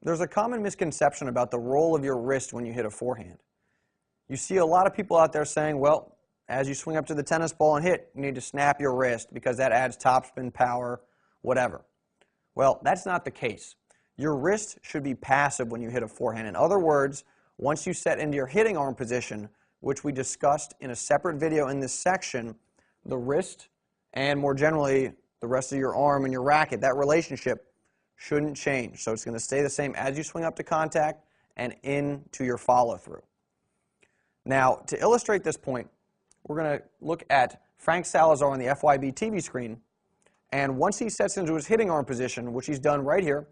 There's a common misconception about the role of your wrist when you hit a forehand. You see a lot of people out there saying, well, as you swing up to the tennis ball and hit, you need to snap your wrist because that adds topspin power, whatever. Well, that's not the case. Your wrist should be passive when you hit a forehand. In other words, once you set into your hitting arm position, which we discussed in a separate video in this section, the wrist and more generally the rest of your arm and your racket, that relationship shouldn't change. So it's going to stay the same as you swing up to contact and into your follow-through. Now, to illustrate this point, we're going to look at Frank Salazar on the FYB TV screen, and once he sets into his hitting arm position, which he's done right here,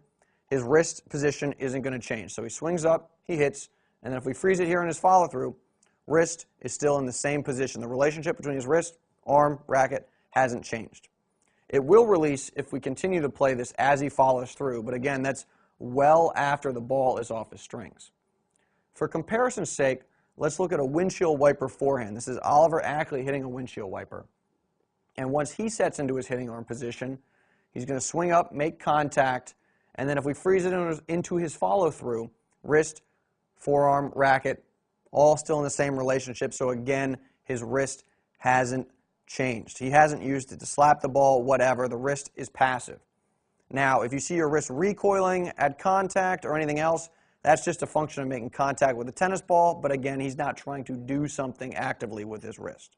his wrist position isn't going to change. So he swings up, he hits, and then if we freeze it here in his follow-through, wrist is still in the same position. The relationship between his wrist, arm, racket hasn't changed. It will release if we continue to play this as he follows through, but again, that's well after the ball is off his strings. For comparison's sake, let's look at a windshield wiper forehand. This is Oliver Ackley hitting a windshield wiper. And once he sets into his hitting arm position, he's going to swing up, make contact, and then if we freeze it into his follow-through, wrist, forearm, racket, all still in the same relationship, so again, his wrist hasn't changed. He hasn't used it to slap the ball, whatever. The wrist is passive. Now, if you see your wrist recoiling at contact or anything else, that's just a function of making contact with the tennis ball, but again, he's not trying to do something actively with his wrist.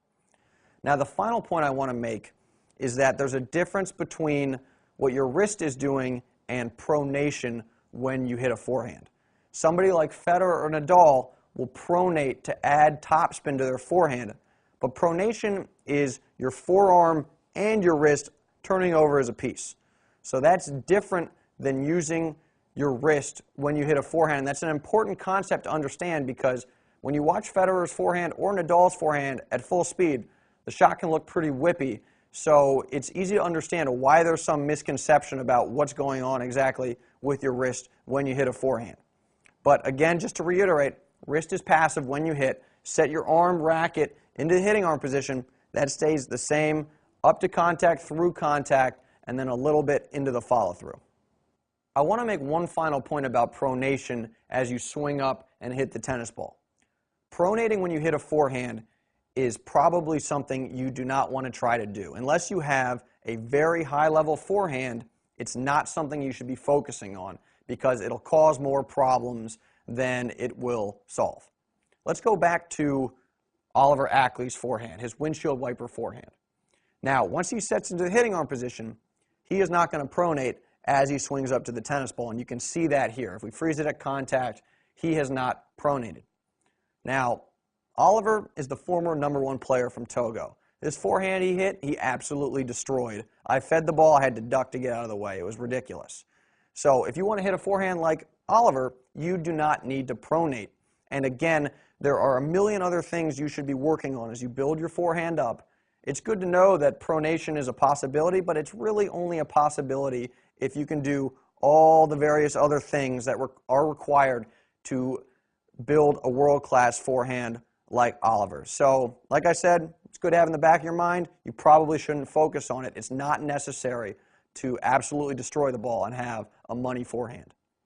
Now, the final point I want to make is that there's a difference between what your wrist is doing and pronation when you hit a forehand. Somebody like Federer or Nadal will pronate to add topspin to their forehand, but pronation is your forearm and your wrist turning over as a piece. So that's different than using your wrist when you hit a forehand. And that's an important concept to understand because when you watch Federer's forehand or Nadal's forehand at full speed, the shot can look pretty whippy. So it's easy to understand why there's some misconception about what's going on exactly with your wrist when you hit a forehand. But again, just to reiterate, wrist is passive when you hit. Set your arm, racket into the hitting arm position. That stays the same up to contact, through contact, and then a little bit into the follow-through. I want to make one final point about pronation as you swing up and hit the tennis ball. Pronating when you hit a forehand is probably something you do not want to try to do. Unless you have a very high-level forehand, it's not something you should be focusing on because it'll cause more problems than it will solve. Let's go back to Oliver Ackley's forehand, his windshield wiper forehand. Now, once he sets into the hitting arm position, he is not going to pronate as he swings up to the tennis ball, and you can see that here. If we freeze it at contact, he has not pronated. Now, Oliver is the former #1 player from Togo. This forehand he hit, he absolutely destroyed. I fed the ball, I had to duck to get out of the way. It was ridiculous. So if you want to hit a forehand like Oliver, you do not need to pronate. And again, there are a million other things you should be working on as you build your forehand up. It's good to know that pronation is a possibility, but it's really only a possibility if you can do all the various other things that are required to build a world-class forehand like Oliver. So, like I said, it's good to have in the back of your mind. You probably shouldn't focus on it. It's not necessary to absolutely destroy the ball and have a money forehand.